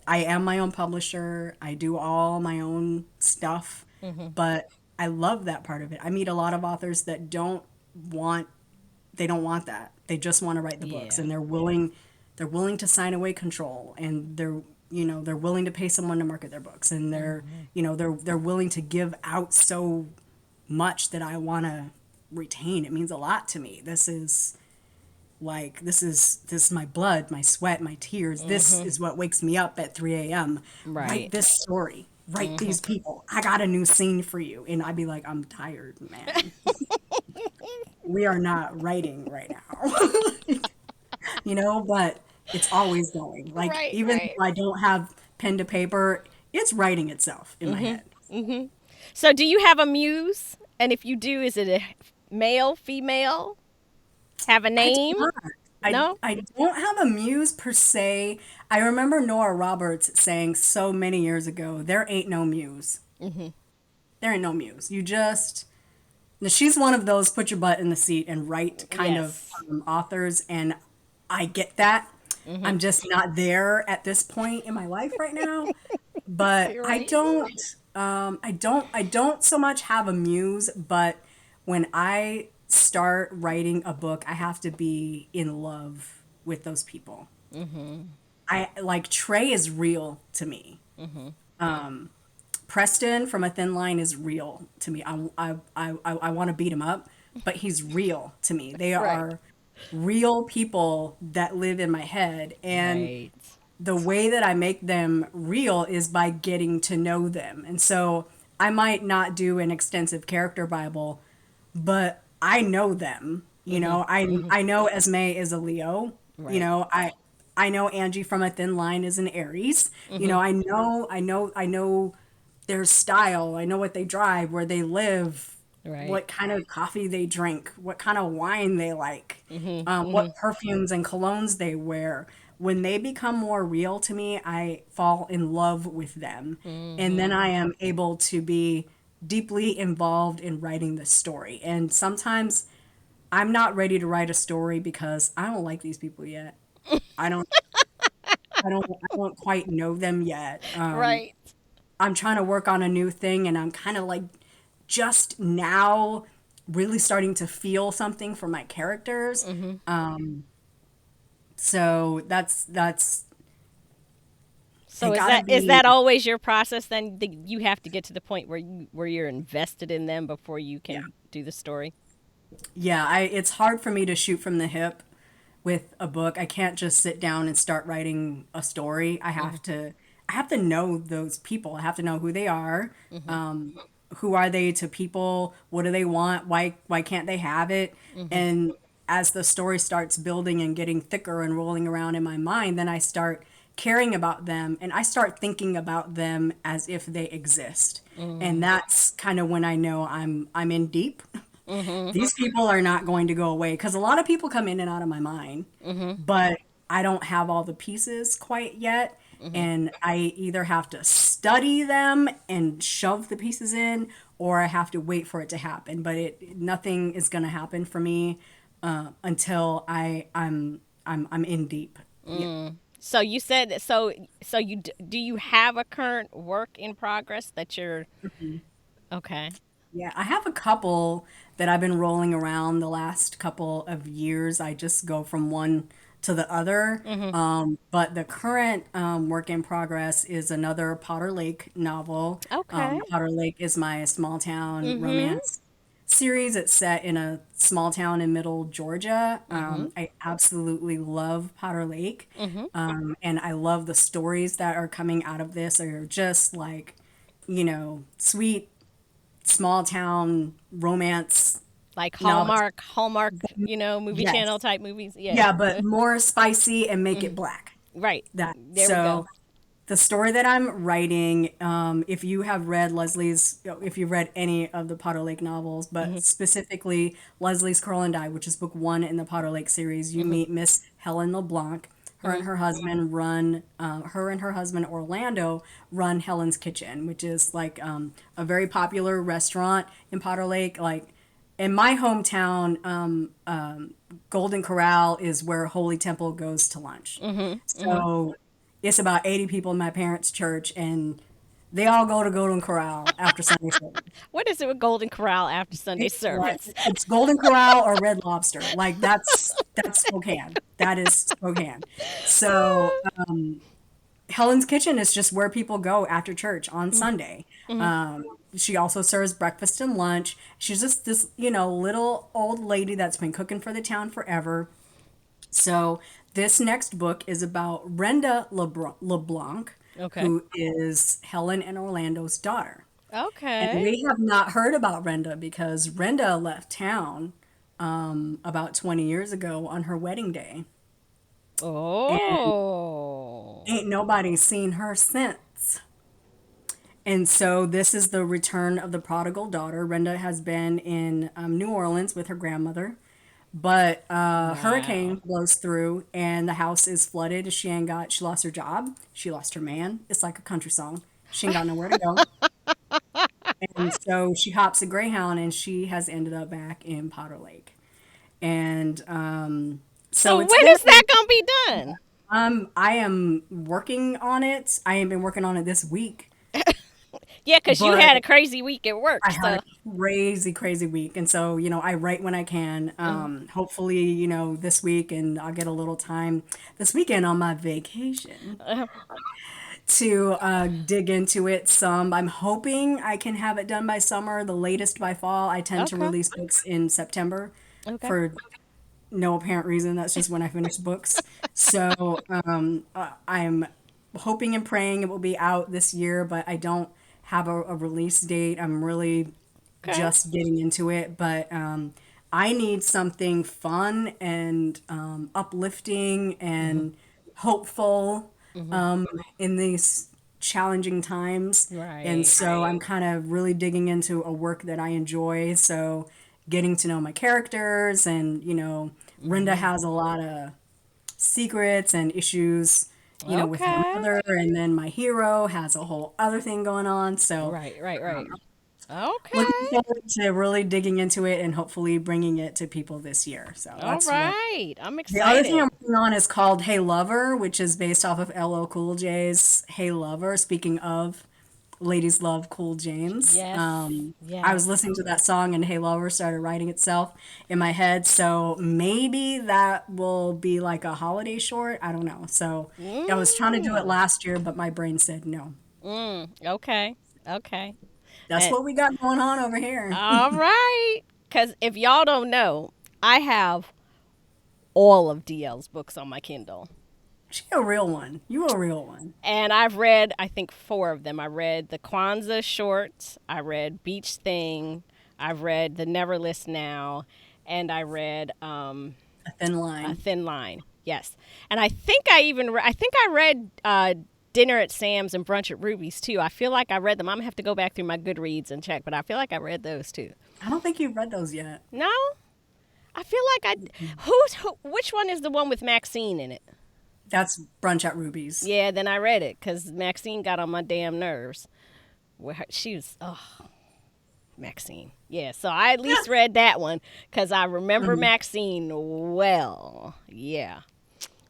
I am my own publisher. I do all my own stuff, Mm-hmm. but I love that part of it. I meet a lot of authors that want they don't want that. They just want to write the books, Yeah. and they're willing to sign away control, and they're willing to pay someone to market their books, and Mm-hmm. they're willing to give out so much that I want to retain. It means a lot to me. This is my blood, my sweat, my tears. This Mm-hmm. is what wakes me up at 3 a.m. Write Right. this story. Write Mm-hmm. these people. I got a new scene for you. And I'd be like, I'm tired, man. We are not writing right now. But it's always going. Like, Right. even Right. if I don't have pen to paper, it's writing itself in my Mm-hmm. head. Mm-hmm. So, do you have a muse? And if you do, is it a male, female? Have a I do name? not. No? I don't have a muse per se. I remember Nora Roberts saying so many years ago, there ain't no muse. Mm-hmm. There ain't no muse. You just Now, she's one of those put your butt in the seat and write kind of Yes. authors, and I get that. Mm-hmm. I'm just not there at this point in my life right now. But You're I right. don't, I don't so much have a muse. But when I start writing a book, I have to be in love with those people. Mm-hmm. I like Trey is real to me. Mm-hmm. Preston from A Thin Line is real to me. I want to beat him up, but he's real to me. They Right. are real people that live in my head. And Right. the way that I make them real is by getting to know them. And so I might not do an extensive character Bible, but I know them. Mm-hmm. Mm-hmm. I know Esme is a Leo. You Right. know, I know Angie from A Thin Line is an Aries. Mm-hmm. I know their style. I know what they drive, where they live, Right. what kind of coffee they drink, what kind of wine they like, Mhm. what Mhm. perfumes and colognes they wear. When they become more real to me, I fall in love with them. And then Mhm. I am able to be deeply involved in writing the story. And sometimes I'm not ready to write a story because I don't like these people yet. I don't I don't quite know them yet. Right. I'm trying to work on a new thing and I'm kind of like just now really starting to feel something for my characters. Mhm. So that's it So is gotta that be, always your process then? You have to get to the point where you're invested in them before you yeah. can do the story. Yeah, it's hard for me to shoot from the hip with a book. I can't just sit down and start writing a story. Mhm. I have to know those people. I have to know who they are. Mhm. Who are they to people? What do they want? Why can't they have it? Mhm. And as the story starts building and getting thicker and rolling around in my mind, then I start caring about them and I start thinking about them as if they exist. And Mhm. that's kind of when I know I'm in deep. Mhm. These people are not going to go away because a lot of people come in and out of my mind, Mhm. but I don't have all the pieces quite yet. Mhm. And I either have to study them and shove the pieces in, or I have to wait for it to happen. But nothing is going to happen for me until I'm in deep. Yeah. Mm. So you said so do you have a current work in progress that you're okay. Yeah, I have a couple that I've been rolling around the last couple of years. I just go from one to the other. Mhm. But the current work in progress is another Potter Lake novel. Okay. Potter Lake is my small town Mhm. romance series. It's set in a small town in middle Georgia. Mhm. I absolutely love Potter Lake. Mhm. And I love the stories that are coming out of this are just like, sweet small town romance Like novels. movie channel Yes. type movies. Yeah. Yeah, but more spicy and make it Mhm. black. Right. That There we go. so the story that I'm writing, if you have read if you've read any of the Potter Lake novels, but Mhm. specifically Leslie's Curl and Die, which is book one in the Potter Lake series, you Mhm. meet Miss Helen LeBlanc. Mhm. Her and her husband Orlando run Helen's Kitchen, which is like a very popular restaurant in Potter Lake. Like in my hometown, Golden Corral is where Holy Temple goes to lunch. Mhm. Mhm. So it's about 80 people in my parents' church, and they all go to Golden Corral after Sunday service. What is it with Golden Corral after Sunday Like, service? it's Golden Corral or Red Lobster. Like that's Spokane. That is Spokane. So Helen's Kitchen is just where people go after church on Mhm. Sunday. Mhm. She also serves breakfast and lunch. She's just this, little old lady that's been cooking for the town forever. So this next book is about LeBlanc, Okay. who is Helen and Orlando's daughter. And Okay. we have not heard about Renda because Renda left town about 20 years ago on her wedding day. And Oh. ain't nobody seen her since. And so this is the return of the prodigal daughter. Renda has been in New Orleans with her grandmother, but a Wow. hurricane blows through and the house is flooded. She lost her job. She lost her man. It's like a country song. She ain't got nowhere to go. And so she hops a Greyhound and she has ended up back in Powder Lake. And so So it's when been, is that gonna be done? I am working on it. I have been working on it this week, Yeah, because you but had a crazy week at work. I had So. a crazy, crazy week. And so, I write when I can. Mhm. Hopefully, this week, and I'll get a little time this weekend on my vacation Uh, to dig into it some. I'm hoping I can have it done by summer, the latest by fall. I tend to okay. release books in September Okay. for no apparent reason. That's just when I finish books. So I'm hoping and praying it will be out this year, but I don't have a release date. I'm really Okay. just getting into it, but I need something fun and uplifting Mhm. and hopeful Mhm. in these challenging times. And Right. so I'm kind of really digging into a work that I enjoy. So getting to know my characters, and, Renda Hmm. has a lot of secrets and issues, with her Okay. mother, and then my hero has a whole other thing going on. So Right, right, right. um, looking Okay. forward to really digging into it and hopefully bringing it to people this year. So All that's what. right. I'm The other thing excited. I'm working on is called Hey Lover, which is based off of LL Cool J's Hey Lover. Speaking of ladies love Cool James. Yes. I was Yes. listening to that song and Hey Lover started writing itself in my head. So maybe that will be like a holiday short. I don't know. So I was trying to do it Mm. last year, but my brain said no. Mm. Okay. Okay. That's And what we got going on over here. all right. Because if y'all don't know, I have all of DL's books on my Kindle. She a real one. You a real one. And I've read, I think, four of them. I read the Kwanzaa shorts, I read Beach Thing, I've read The Neverless Now, and I read A thin A line. Thin Line. Yes. And I think I think I read Dinner at Sam's and Brunch at Ruby's too. I feel like I read them. I'm gonna have to go back through my Goodreads and check, but I feel like I read those too. I don't think you've read those yet. No, I feel like which one is the one with Maxine in it? That's Brunch at Ruby's. Yeah, then I read it because Maxine got on my damn nerves. She was, oh, Maxine. Yeah, so I at least read that one because I remember Mhm. Maxine well. Yeah.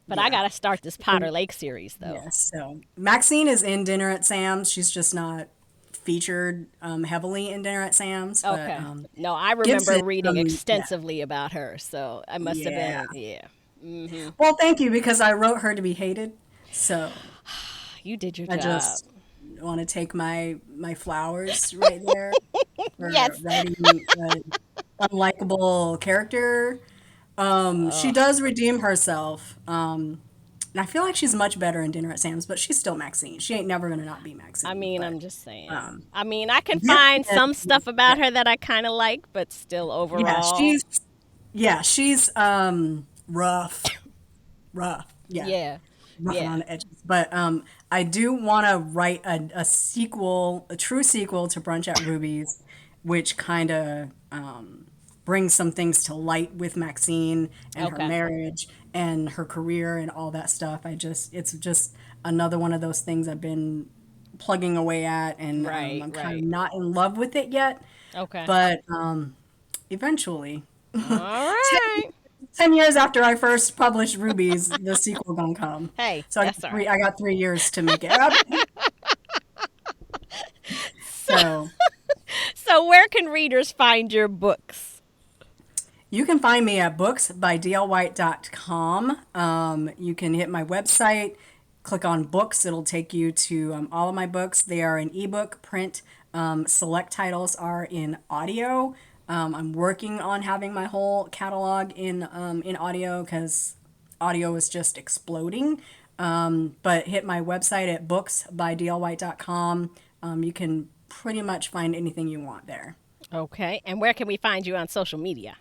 But I Yeah. got to start this Potter Lake series, though. Yes. So Maxine is in Dinner at Sam's. She's just not featured heavily in Dinner at Sam's, but Okay. No, I remember Gibson. reading Yeah. extensively about her, so I must have Yeah. been, yeah. Hmm. Well, thank you because I wrote her to be hated. So You did your I job. just want to take my flowers right there for Yes. writing an unlikable character. She Ugh. does redeem herself. And I feel like she's much better in Dinner at Sam's, but she's still Maxine. She ain't never gonna not be I Maxine. mean, But I'm just saying. um, I mean, I can find Gibson, some stuff yeah, about her that I kind of like, but still yeah, overall, she's rough, rough, yeah, yeah. rough Yeah. around the edges. But I do want to write a sequel, a true sequel to Brunch at Ruby's, which kind of brings some things to light with Maxine and her Okay. marriage and her career and all that stuff. It's just another one of those things I've been plugging away at, and Right, I'm kind of right. not in love with it yet, Okay. but eventually. All right. 10 years after I first published Rubies, the sequel gonna come. Hey, So that's all right. I got 3 years to make it up. So, So so where can readers find your books? you can find me at booksbydlwhite.com. You can hit my website, click on books. It'll take you to all of my books. They are in ebook, print. Select titles are in audio. I'm working on having my whole catalog in audio because audio is just exploding. But hit my website at booksbydlwhite.com. You can pretty much find anything you want there. Okay. And where can we find you on social media?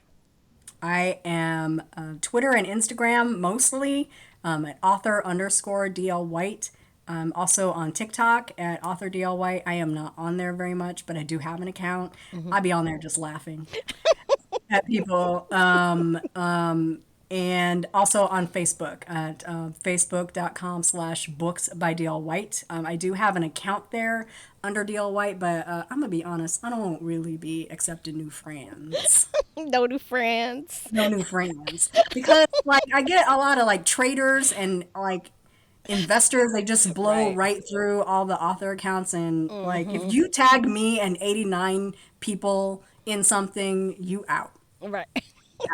I am Twitter and Instagram mostly at author underscore DL White. I'm also on TikTok at author DL White. I am not on there very much, but I do have an account. Hmm. I be on there just laughing at people. And also on Facebook at facebook.com/books by DL White. I do have an account there under DL White, but I'm gonna be honest, I don't really be accepting new friends. No new friends. No new friends because like I get a lot of like traders and like investors. They just blow Right. right through all the author accounts, and like if Hmm. you tag me and 89 people in something, you out. Right.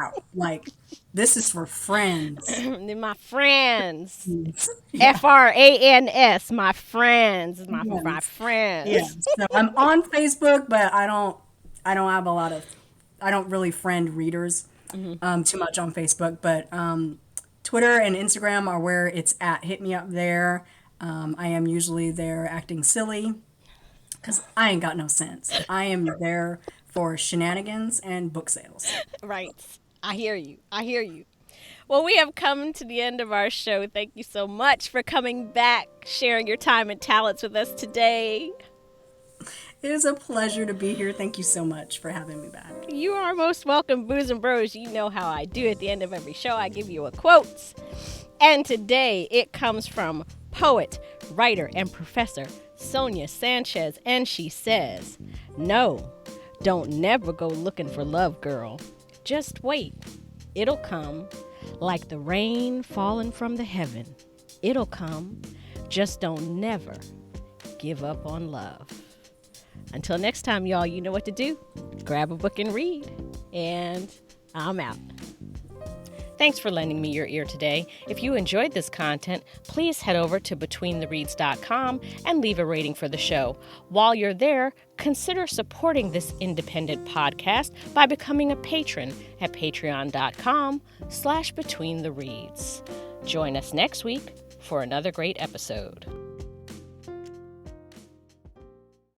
Out. Like, this is for friends. They're my friends. Yeah. FRANS. My friends. My Friends. Yeah. friends. So I'm on Facebook, but I don't have a lot of I don't really friend readers Hmm. too much on Facebook, but Twitter and Instagram are where it's at. Hit me up there. I am usually there acting silly because I ain't got no sense. I am there for shenanigans and book sales. Right. I hear you. I hear you. Well, we have come to the end of our show. Thank you so much for coming back, sharing your time and talents with us today. It is a pleasure to be here. Thank you so much for having me back. You are most welcome, Booze and Bros. You know how I do at the end of every show. I give you a quote. And today it comes from poet, writer, and professor Sonia Sanchez. And she says, "No, don't never go looking for love, girl. Just wait. It'll come like the rain falling from the heaven. It'll come. Just don't never give up on love." Until next time, y'all, you know what to do. Grab a book and read. And I'm out. Thanks for lending me your ear today. If you enjoyed this content, please head over to betweenthereads.com and leave a rating for the show. While you're there, consider supporting this independent podcast by becoming a patron at patreon.com/betweenthereads. Join us next week for another great episode.